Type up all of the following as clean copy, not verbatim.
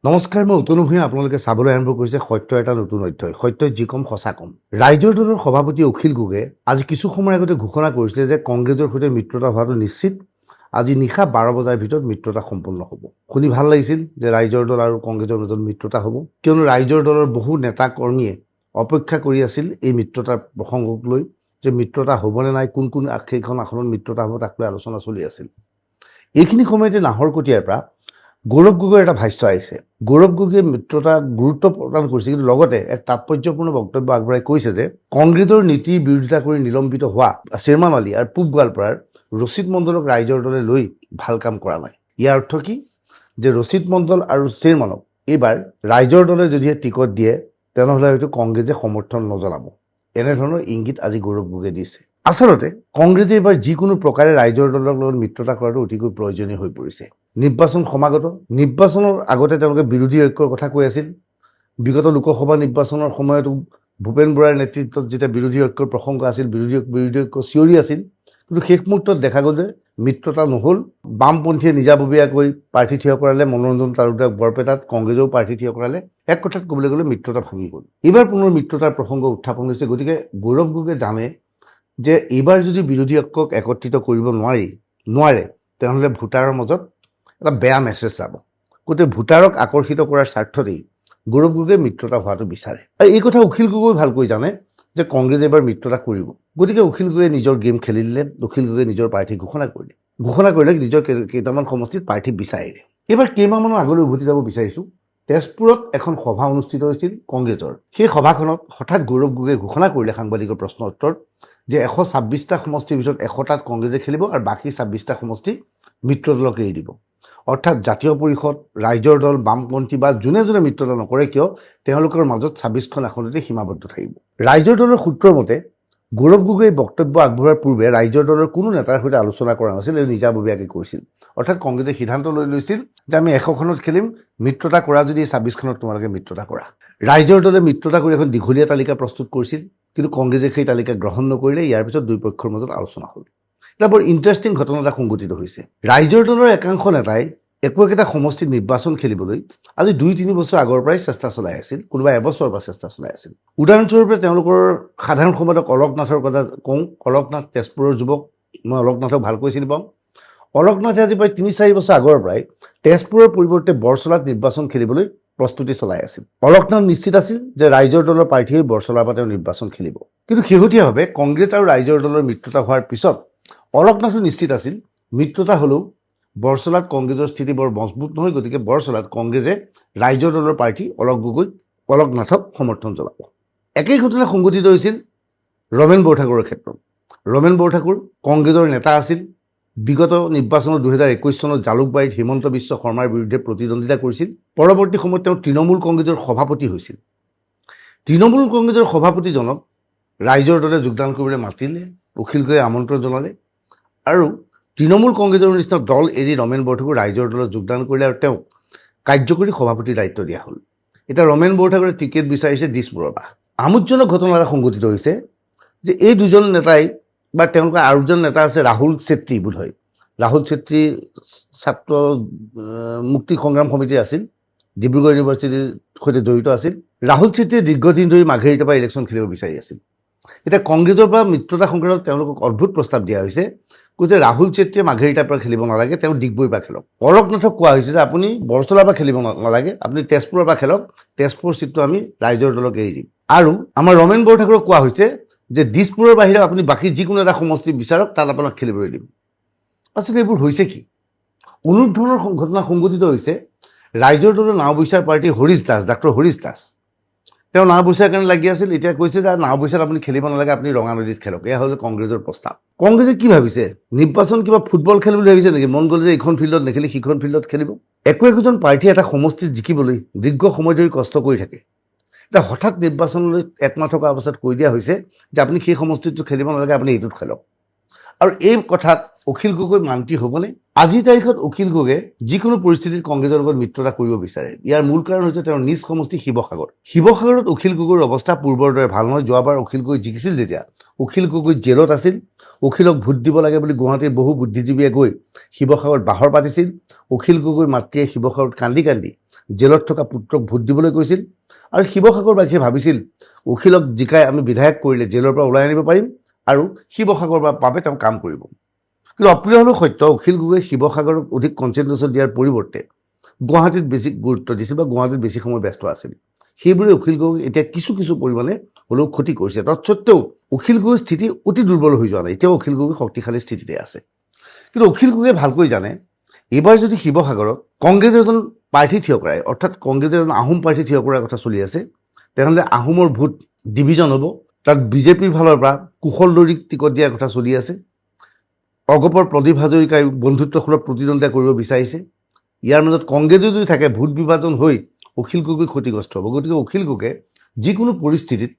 নমস্কাৰ, মই উতনু ভূঞা। আপোনালোকে চাবলৈ আৰম্ভ কৰিছে সত্য এটা নতুন অধ্যায়। সত্য যি কম সঁচা কম। ৰাইজৰ দলৰ সভাপতি অখিল গগৈয়ে আজি কিছু সময়ৰ আগতে ঘোষণা কৰিছে যে কংগ্ৰেছৰ সৈতে মিত্ৰতা হোৱাটো নিশ্চিত। আজি নিশা 12 বজাৰ ভিতৰত মিত্ৰতা সম্পূৰ্ণ হ'ব। শুনি ভাল লাগিছিল যে ৰাইজৰ দল আৰু কংগ্ৰেছৰ মাজত মিত্ৰতা হ'ব, কিয়নো ৰাইজৰ দলৰ বহু নেতা কৰ্মীয়ে অপেক্ষা কৰি আছিল এই মিত্ৰতাৰ প্ৰসংগক লৈ, যে মিত্ৰতা হ'বনে নাই, কোন কোন সেইখন আসনত মিত্ৰতা হ'ব তাক লৈ আলোচনা চলি আছিল। এইখিনি সময়তে নাহৰকটীয়াৰ পৰা গৌৰৱ গগৈৰ এটা ভাষ্য আহিছে। গৌৰৱ গগৈয়ে মিত্ৰতাক গুৰুত্ব প্ৰদান কৰিছে, কিন্তু লগতে এক তাৎপৰ্যপূৰ্ণ বক্তব্য আগবঢ়াই কৈছে যে কংগ্ৰেছৰ নীতিৰ বিৰোধিতা কৰি নিলম্বিত হোৱা শ্বেৰমান আলী আৰু পূব গোৱালপাৰাৰ ৰচিদ মণ্ডলক ৰাইজৰ দলে লৈ ভাল কাম কৰা নাই। ইয়াৰ অৰ্থ কি যে ৰচিদ মণ্ডল আৰু শ্বেৰমানক এইবাৰ ৰাইজৰ দলে যদিহে টিকট দিয়ে তেনেহ'লে হয়তো কংগ্ৰেছে সমৰ্থন নজনাব। এনেধৰণৰ ইংগিত আজি গৌৰৱ গগৈয়ে দিছে। আচলতে কংগ্ৰেছে এইবাৰ যিকোনো প্ৰকাৰে ৰাইজৰ দলৰ লগত মিত্ৰতা কৰাটো অতিকৈ প্ৰয়োজনীয় হৈ পৰিছে। নিৰ্বাচন সমাগত, নিৰ্বাচনৰ আগতে তেওঁলোকে বিৰোধী ঐক্যৰ কথা কৈ আছিল। বিগত লোকসভা নিৰ্বাচনৰ সময়তো ভূপেন বৰাৰ নেতৃত্বত যেতিয়া বিৰোধী ঐক্যৰ প্ৰসংগ আছিল, বিৰোধী ঐক্য চিঞৰি আছিল, কিন্তু শেষ মুহূৰ্তত দেখা গ'ল যে মিত্ৰতা নহ'ল। বামপন্থীয়ে নিজাববীয়াকৈ প্ৰাৰ্থী থিয় কৰালে, মনোৰঞ্জন তালুকদাৰক বৰপেটাত, কংগ্ৰেছেও প্ৰাৰ্থী থিয় কৰালে। এক কথাত ক'বলৈ গ'লে মিত্ৰতা ভাঙি গ'ল। এইবাৰ পুনৰ মিত্ৰতাৰ প্ৰসংগ উত্থাপন হৈছে। গতিকে গৌৰৱ গগৈয়ে জানে যে এইবাৰ যদি বিৰোধী ঐক্যক একত্ৰিত কৰিব নোৱাৰে তেনেহ'লে ভোটাৰৰ মাজত এটা বেয়া মেছেজ যাব। গতিকে ভোটাৰক আকৰ্ষিত কৰাৰ স্বাৰ্থতেই গৌৰৱ গগৈয়ে মিত্ৰতা হোৱাটো বিচাৰে। আৰু এই কথা অখিল গগৈ ভালকৈ জানে যে কংগ্ৰেছে এইবাৰ মিত্ৰতা কৰিব। গতিকে অখিল গগৈয়ে নিজৰ গেম খেলি দিলে। অখিল গগৈয়ে নিজৰ প্ৰাৰ্থী ঘোষণা কৰিলে নিজৰ কেইটামান সমষ্টিত প্ৰাৰ্থী বিচাৰিলে। এইবাৰ কেইমাহমানৰ আগলৈ উভতি যাব বিচাৰিছোঁ। তেজপুৰত এখন সভা অনুষ্ঠিত হৈছিল কংগ্ৰেছৰ। সেই সভাখনত হঠাৎ গৌৰৱ গগৈয়ে ঘোষণা কৰিলে সাংবাদিকৰ প্ৰশ্নৰ উত্তৰত যে 126টা সমষ্টিৰ ভিতৰত 100টাত কংগ্ৰেছে খেলিব আৰু বাকী 26টা সমষ্টি মিত্ৰদলক এৰি দিব। অৰ্থাৎ জাতীয় পৰিষদ, ৰাইজৰ দল, বামপন্থী বা যোনে যোনে মিত্ৰতা নকৰে কিয় তেওঁলোকৰ মাজত 26খন আসনতে সীমাবদ্ধ থাকিব। ৰাইজৰ দলৰ সূত্ৰৰ মতে গৌৰৱ গগৈয়ে বক্তব্য আগবঢ়োৱাৰ পূৰ্বে ৰাইজৰ দলৰ কোনো নেতাৰ সৈতে আলোচনা কৰা নাছিল। এই নিজাববীয়াকৈ কৈছিল। অৰ্থাৎ কংগ্ৰেছে সিদ্ধান্ত লৈছিল যে আমি 100খনত খেলিম, মিত্ৰতা কৰা যদি 26খনত তোমালোকে মিত্ৰতা কৰা। ৰাইজৰ দলে মিত্ৰতা কৰি এখন দীঘলীয়া তালিকা প্ৰস্তুত কৰিছিল, কিন্তু কংগ্ৰেছে সেই তালিকা গ্ৰহণ নকৰিলে। ইয়াৰ পিছত দুই পক্ষৰ মাজত আলোচনা হ'ল। এটা বৰ ইণ্টাৰেষ্টিং ঘটনা এটা সংঘটিত হৈছে। ৰাইজৰ দলৰ একাংশ নেতাই একো একোটা সমষ্টিত নিৰ্বাচন খেলিবলৈ আজি 2-3 বছৰ আগৰ পৰাই চেষ্টা চলাই আছিল, কোনোবা এবছৰৰ পৰা চেষ্টা চলাই আছিল। উদাহৰণস্বৰূপে তেওঁলোকৰ সাধাৰণ সম্পাদক অলকনাথৰ কথা কওঁ। অলকনাথ তেজপুৰৰ যুৱক, মই অলকনাথক ভালকৈ চিনি পাওঁ। অলকনাথে আজি প্ৰায় 3-4 বছৰ আগৰ পৰাই তেজপুৰৰ পৰিৱৰ্তে বৰচলাত নিৰ্বাচন খেলিবলৈ প্ৰস্তুতি চলাই আছিল। অলকনাথ নিশ্চিত আছিল যে ৰাইজৰ দলৰ প্ৰাৰ্থীয়ে বৰচলাৰ পৰা তেওঁ নিৰ্বাচন খেলিব। কিন্তু শেহতীয়াভাৱে কংগ্ৰেছ আৰু ৰাইজৰ দলৰ মিত্ৰতা হোৱাৰ পিছত অলকনাথো নিশ্চিত আছিল মিত্ৰতা হ'লেও বৰচলাত কংগ্ৰেছৰ স্থিতি বৰ মজবুত নহয়। গতিকে বৰচলাত কংগ্ৰেছে ৰাইজৰ দলৰ প্ৰাৰ্থী অলকনাথক সমৰ্থন জনাব। একেই ঘটনা সংঘটিত হৈছিল ৰমেন বৰঠাকুৰৰ ক্ষেত্ৰত। ৰমেন বৰঠাকুৰ কংগ্ৰেছৰ নেতা আছিল। বিগত নিৰ্বাচনত 2021 চনত জালুকবাৰীত হিমন্ত বিশ্ব শৰ্মাৰ বিৰুদ্ধে প্ৰতিদ্বন্দ্বিতা কৰিছিল। পৰৱৰ্তী সময়ত তেওঁ তৃণমূল কংগ্ৰেছৰ সভাপতি হৈছিল। তৃণমূল কংগ্ৰেছৰ সভাপতিজনক ৰাইজৰ দলে যোগদান কৰিবলৈ মাতিলে, অখিল গগৈয়ে আমন্ত্ৰণ জনালে আৰু তৃণমূল কংগ্ৰেছৰ নিচিনা দল এৰি ৰমেন বৰঠাকুৰ ৰাইজৰ দলত যোগদান কৰিলে আৰু তেওঁক কাৰ্যকৰী সভাপতিৰ দায়িত্ব দিয়া হ'ল। এতিয়া ৰমেন বৰঠাকুৰে টিকেট বিচাৰিছে দিছপুৰৰ পৰা। আমোদজনক ঘটনা এটা সংঘটিত হৈছে যে এই দুজন নেতাই বা তেওঁলোকৰ আৰু এজন নেতা আছে ৰাহুল চেত্ৰী বোধহয়। ৰাহুল চেত্ৰী ছাত্ৰ মুক্তি সংগ্ৰাম সমিতিৰ আছিল, ডিব্ৰুগড় ইউনিভাৰ্চিটিৰ সৈতে জড়িত আছিল। ৰাহুল চেত্ৰীয়ে দীৰ্ঘদিন ধৰি মাঘেৰিটাৰ পৰা ইলেকশ্যন খেলিব বিচাৰি আছিল। এতিয়া কংগ্ৰেছৰ পৰা মিত্ৰতা সংক্ৰান্তত তেওঁলোকক অদ্ভুত প্ৰস্তাৱ দিয়া হৈছে, কৈছে ৰাহুল চেত্ৰীয়ে মাঘেৰিটাৰ পৰা খেলিব নালাগে, তেওঁ ডিগবৈৰ পৰা খেলক। অলকনাথক কোৱা হৈছে যে আপুনি বৰচলাৰ পৰা খেলিব নালাগে, আপুনি তেজপুৰৰ পৰা খেলক, তেজপুৰ চিটটো আমি ৰাইজৰ দলক এৰি দিম। আৰু আমাৰ ৰমেন বৰঠাকুৰক কোৱা হৈছে যে দিছপুৰৰ বাহিৰে আপুনি বাকী যিকোনো এটা সমষ্টি বিচাৰক, তাত আপোনাক খেলিবলৈ দিম। আচলতে এইবোৰ হৈছে কি? অনুৰূপ ধৰণৰ ঘটনা সংঘটিত হৈছে ৰাইজৰ দলৰ নাওবৈচাৰ প্ৰাৰ্থী হৰিশ দাস, ডাক্তৰ হৰিশ দাস। তেওঁ নাওবৈচাৰ কাৰণে লাগি আছিল। এতিয়া কৈছে যে নাওবৈচাত আপুনি খেলিব নালাগে, আপুনি ৰঙানদীত খেলক। এয়া হ'ল কংগ্ৰেছৰ প্ৰস্তাৱ। কংগ্ৰেছে কি ভাবিছে? নিৰ্বাচন কিবা ফুটবল খেল বুলি ভাবিছে নেকি? মন গ'লে যে এইখন ফিল্ডত নেখেলি সিখন ফিল্ডত খেলিব। একোজন প্ৰাৰ্থী এটা সমষ্টিত জিকিবলৈ দীৰ্ঘ সময় ধৰি কষ্ট কৰি থাকে। এতিয়া হঠাৎ নিৰ্বাচনলৈ একমাহ থকা অৱস্থাত কৈ দিয়া হৈছে যে আপুনি সেই সমষ্টিটো খেলিব নালাগে, আপুনি এইটোত খেলক। আৰু এই কথাত অখিল গগৈ মান্তি হ'বনে? আজিৰ তাৰিখত অখিল গগৈয়ে যিকোনো পৰিস্থিতিত কংগ্ৰেছৰ লগত মিত্ৰতা কৰিব বিচাৰে। ইয়াৰ মূল কাৰণ হৈছে তেওঁৰ নিজ সমষ্টি শিৱসাগৰ। শিৱসাগৰত অখিল গগৈৰ অৱস্থা পূৰ্বৰ দৰে ভাল নহয়। যোৱাবাৰ অখিল গগৈ জিকিছিল যেতিয়া অখিল গগৈ জেলত আছিল। অখিলক ভোট দিব লাগে বুলি গুৱাহাটীৰ বহু বুদ্ধিজীৱীয়ে গৈ শিৱসাগৰত বাহৰ পাতিছিল। অখিল গগৈৰ মাতৃয়ে শিৱসাগৰত কান্দি কান্দি জেলত থকা পুত্ৰক ভোট দিবলৈ কৈছিল। আৰু শিৱসাগৰবাসীয়ে ভাবিছিল অখিলক জিকাই আমি বিধায়ক কৰিলে জেলৰ পৰা ওলাই আনিব পাৰিম আৰু শিৱসাগৰৰ বাবে তেওঁ কাম কৰিব। কিন্তু অপ্ৰিয় হ'লেও সত্য, অখিল গগৈয়ে শিৱসাগৰক অধিক কনচেনট্ৰেশ্যন দিয়াৰ পৰিৱৰ্তে গুৱাহাটীত বেছি গুৰুত্ব দিছিল বা গুৱাহাটীত বেছি সময় ব্যস্ত আছিল। সেইবোৰে অখিল গগৈক এতিয়া কিছু কিছু পৰিমাণে হ'লেও ক্ষতি কৰিছে। তৎসত্বেও অখিল গগৈৰ স্থিতি অতি দুৰ্বল হৈ যোৱা নাই। এতিয়াও অখিল গগৈ শক্তিশালী স্থিতিতে আছে। কিন্তু অখিল গগৈয়ে ভালকৈ জানে এইবাৰ যদি শিৱসাগৰত কংগ্ৰেছে এজন প্ৰাৰ্থী থিয় কৰায়, অৰ্থাৎ কংগ্ৰেছে এজন আহোম প্ৰাৰ্থী থিয় কৰাৰ কথা চলি আছে, তেনেহ'লে আহোমৰ ভোট ডিভিজন হ'ব। তাত বিজেপিৰ ফালৰ পৰা কুশল দৰীক টিকট দিয়াৰ কথা চলি আছে। অগপৰ প্ৰদীপ হাজৰিকাই বন্ধুত্বসুলভ প্ৰতিদ্বন্দ্বিতা কৰিব বিচাৰিছে। ইয়াৰ মাজত কংগ্ৰেছে যদি থাকে ভোট বিভাজন হৈ অখিল গগৈ ক্ষতিগ্ৰস্ত হ'ব। গতিকে অখিল গগৈয়ে যিকোনো পৰিস্থিতিত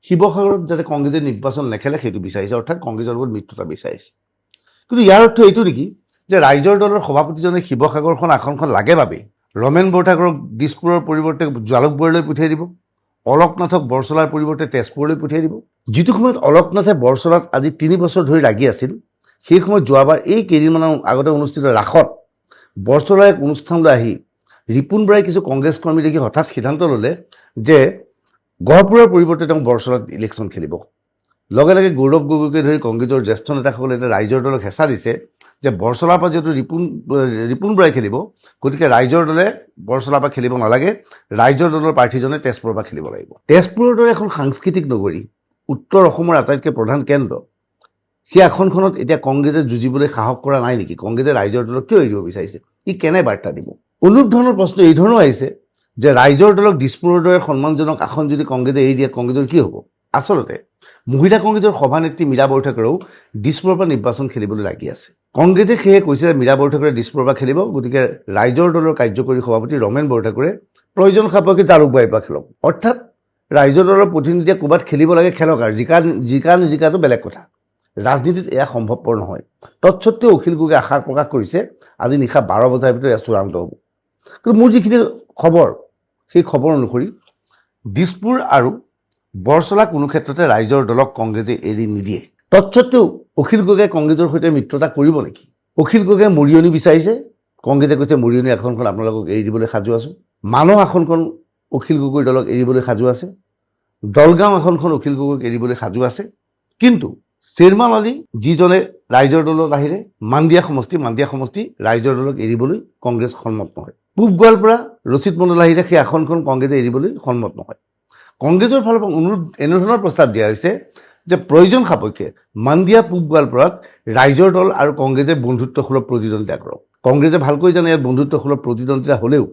শিৱসাগৰত যাতে কংগ্ৰেছে নিৰ্বাচন নেখেলে সেইটো বিচাৰিছে, অৰ্থাৎ কংগ্ৰেছৰ লগত মিত্ৰতা বিচাৰিছে। কিন্তু ইয়াৰ অৰ্থ এইটো নেকি যে ৰাইজৰ দলৰ সভাপতিজনে শিৱসাগৰখন আসনখন লাগে বাবেই ৰমেন বৰঠাকুৰক দিছপুৰৰ পৰিৱৰ্তে জালুকবাৰীলৈ পঠিয়াই দিব, অলকনাথক বৰচলাৰ পৰিৱৰ্তে তেজপুৰলৈ পঠিয়াই দিব। যিটো সময়ত অলকনাথে বৰচলাত আজি 3 বছৰ ধৰি লাগি আছিল, সেই সময়ত যোৱাবাৰ এই কেইদিনমানৰ আগতে অনুষ্ঠিত ৰাসত বৰচলাৰ এক অনুষ্ঠানলৈ আহি ৰিপুণ বৰাই কিছু কংগ্ৰেছ কৰ্মী দেখি হঠাৎ সিদ্ধান্ত ল'লে যে গহপুৰৰ পৰিৱৰ্তে তেওঁ বৰচলাত ইলেকশ্যন খেলিব। লগে লগে গৌৰৱ গগৈকে ধৰি কংগ্ৰেছৰ জ্যেষ্ঠ নেতাসকলে এতিয়া ৰাইজৰ দলক হেঁচা দিছে যে বৰচলাৰ পৰা যিহেতু ৰিপুণ বৰাই খেলিব, গতিকে ৰাইজৰ দলে বৰচলাৰ পৰা খেলিব নালাগে, ৰাইজৰ দলৰ প্ৰাৰ্থীজনে তেজপুৰৰ পৰা খেলিব লাগিব। তেজপুৰৰ দৰে এখন সাংস্কৃতিক নগৰী, উত্তৰ অসমৰ আটাইতকৈ প্ৰধান কেন্দ্ৰ, সেই আসনখনত এতিয়া কংগ্ৰেছে যুঁজিবলৈ সাহস কৰা নাই নেকি? কংগ্ৰেছে ৰাইজৰ দলক কিয় এৰিব বিচাৰিছে? ই কেনে বাৰ্তা দিব? অনুৰূপ ধৰণৰ প্ৰশ্ন এই ধৰণৰ আহিছে যে ৰাইজৰ দলক দিছপুৰৰ দৰে সন্মানজনক আসন যদি কংগ্ৰেছে এৰি দিয়ে কংগ্ৰেছৰ কি হ'ব? আচলতে মহিলা কংগ্ৰেছৰ সভানেত্ৰী মীৰা বৰঠাকুৰেও দিছপুৰৰ পৰা নিৰ্বাচন খেলিবলৈ লাগি আছে। কংগ্ৰেছে সেয়ে কৈছে যে মীৰা বৰঠাকুৰে দিছপুৰৰ পৰা খেলিব, গতিকে ৰাইজৰ দলৰ কাৰ্যকৰী সভাপতি ৰমেন বৰঠাকুৰে প্ৰয়োজন সাপেক্ষে জালুকবাৰীৰ পৰা খেলক। অৰ্থাৎ ৰাইজৰ দলৰ প্ৰতিনিধিয়ে ক'ৰবাত খেলিব লাগে, খেলক, আৰু জিকাটো বেলেগ কথা। ৰাজনীতিত এয়া সম্ভৱপৰ নহয়। তৎসত্ত্বেও অখিল গগৈয়ে আশা প্ৰকাশ কৰিছে আজি নিশা 12 বজাৰ ভিতৰত এয়া চূড়ান্ত হ'ব। কিন্তু মোৰ যিখিনি খবৰ, সেই খবৰ অনুসৰি দিছপুৰ আৰু বৰচলা কোনো ক্ষেত্ৰতে ৰাইজৰ দলক কংগ্ৰেছে এৰি নিদিয়ে। তৎসত্ত্বেও অখিল গগৈয়ে কংগ্ৰেছৰ সৈতে মিত্ৰতা কৰিব নেকি? অখিল গগৈয়ে মৰিয়নি বিচাৰিছে। কংগ্ৰেছে কৈছে মৰিয়নি আসনখন আপোনালোকক এৰি দিবলৈ সাজু আছোঁ। মানহ আসনখন অখিল গগৈৰ দলক এৰিবলৈ সাজু আছে। দলগাঁও আসনখন অখিল গগৈক এৰিবলৈ সাজু আছে। কিন্তু শ্বেৰমান আলী যিজনে ৰাইজৰ দলত আহিলে, মাণ্ডিয়া সমষ্টি ৰাইজৰ দলক এৰিবলৈ কংগ্ৰেছ সন্মত নহয়। পূব গোৱালপাৰা ৰচিদ মণ্ডল আহিলে সেই আসনখন কংগ্ৰেছে এৰিবলৈ সন্মত নহয়। কংগ্ৰেছৰ ফালৰ পৰা এনেধৰণৰ প্ৰস্তাৱ দিয়া হৈছে যে প্ৰয়োজন সাপেক্ষে মাণ্ডিয়া পূব গোৱালপাৰাত ৰাইজৰ দল আৰু কংগ্ৰেছে বন্ধুত্বসুলভ প্ৰতিদ্বন্দ্বিতা কৰক। কংগ্ৰেছে ভালকৈ জানে ইয়াত বন্ধুত্বসুলভ প্ৰতিদ্বন্দ্বিতা হ'লেও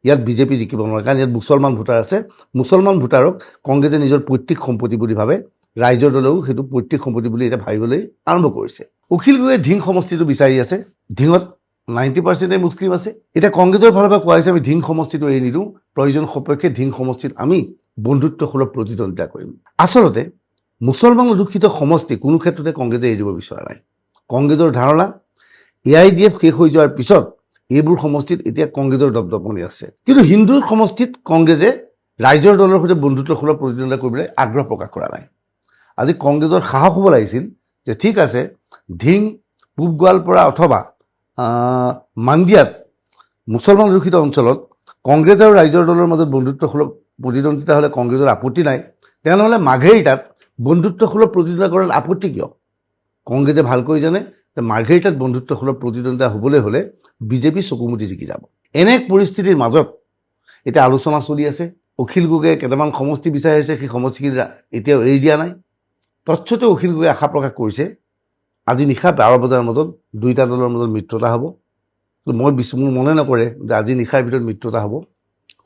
ইয়াত বিজেপি জিকিব নোৱাৰে, কাৰণ ইয়াত মুছলমান ভোটাৰ আছে। মুছলমান ভোটাৰক কংগ্ৰেছে নিজৰ পৈতৃক সম্পত্তি বুলি ভাবে, ৰাইজৰ দলেও সেইটো পৈতৃক সম্পত্তি বুলি এতিয়া ভাবিবলৈ আৰম্ভ কৰিছে। অখিল গগৈয়ে ধিং সমষ্টিটো বিচাৰি আছে। ধিঙত 90% মুছলিম আছে। এতিয়া কংগ্ৰেছৰ ফালৰ পৰা কোৱা হৈছে আমি ধিং সমষ্টিটো এৰি নিদিওঁ, প্ৰয়োজন সাপেক্ষে ধিং সমষ্টিত আমি বন্ধুত্বসুলভ প্ৰতিদ্বন্দ্বিতা কৰিম। আচলতে মুছলমান অধ্যুষিত সমষ্টি কোনো ক্ষেত্ৰতে কংগ্ৰেছে এৰি দিব বিচৰা নাই। কংগ্ৰেছৰ ধাৰণা AIDF শেষ হৈ যোৱাৰ পিছত এইবোৰ সমষ্টিত এতিয়া কংগ্ৰেছৰ দপদপনি আছে। কিন্তু হিন্দুৰ সমষ্টিত কংগ্ৰেছে ৰাইজৰ দলৰ সৈতে বন্ধুত্বসুলভ প্ৰতিদ্বন্দ্বিতা কৰিবলৈ আগ্ৰহ প্ৰকাশ কৰা নাই। আজি কংগ্ৰেছৰ সাহস হ'ব লাগিছিল যে ঠিক আছে, ধিং, পূব গোৱালপাৰা অথবা মাণ্ডিয়াত মুছলমান অধ্যুষিত অঞ্চলত কংগ্ৰেছ আৰু ৰাইজৰ দলৰ মাজত বন্ধুত্বসুলভ প্ৰতিদ্বন্দ্বিতা হ'লে কংগ্ৰেছৰ আপত্তি নাই। তেনেহ'লে মাৰ্ঘেৰিটাত বন্ধুত্বসুলভ প্ৰতিদ্বন্দ্বিতা কৰাত আপত্তি কিয়? কংগ্ৰেছে ভালকৈ জানে যে মাৰ্ঘেৰিটাত বন্ধুত্বসুলভ প্ৰতিদ্বন্দ্বিতা হ'বলৈ হ'লে বিজেপি চকুমুটি জিকি যাব। এনে পৰিস্থিতিৰ মাজত এতিয়া আলোচনা চলি আছে। অখিল গগৈয়ে কেইটামান সমষ্টি বিচাৰি আছে, সেই সমষ্টিখিনি এতিয়াও এৰি দিয়া নাই। তৎসত্ত্বেও অখিল গগৈয়ে আশা প্ৰকাশ কৰিছে আজি নিশা 12 বজাৰ মাজত দুয়োটা দলৰ মাজত মিত্ৰতা হ'ব। মোৰ মনে নকৰে যে আজি নিশাৰ ভিতৰত মিত্ৰতা হ'ব।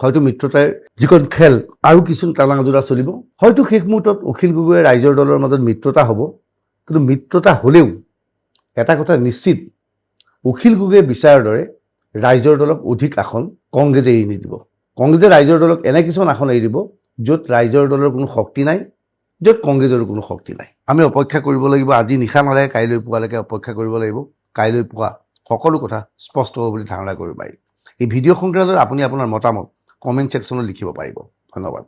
হয়তো মিত্ৰতাৰ যিখন খেল আৰু কিছু টানাজোৰা চলিব। হয়তো শেষ মুহূৰ্তত অখিল গগৈয়ে ৰাইজৰ দলৰ মাজত মিত্ৰতা হ'ব। কিন্তু মিত্ৰতা হ'লেও এটা কথা নিশ্চিত, অখিল গগৈয়ে বিচৰাৰ দৰে ৰাইজৰ দলক অধিক আসন কংগ্ৰেছে এৰি নিদিব। কংগ্ৰেছে ৰাইজৰ দলক এনে কিছুমান আসন এৰি দিব য'ত ৰাইজৰ দলৰ কোনো শক্তি নাই, য'ত কংগ্ৰেছৰ কোনো শক্তি নাই। আমি অপেক্ষা কৰিব লাগিব, আজি নিশা নালাগে কাইলৈ পুৱালৈকে অপেক্ষা কৰিব লাগিব। কাইলৈ পুৱা সকলো কথা স্পষ্ট হ'ব বুলি ধাৰণা কৰিব পাৰি। এই ভিডিঅ' সংক্ৰান্তত আপুনি আপোনাৰ মতামত কমেণ্ট ছেকশ্যনত লিখিব পাৰিব। ধন্যবাদ।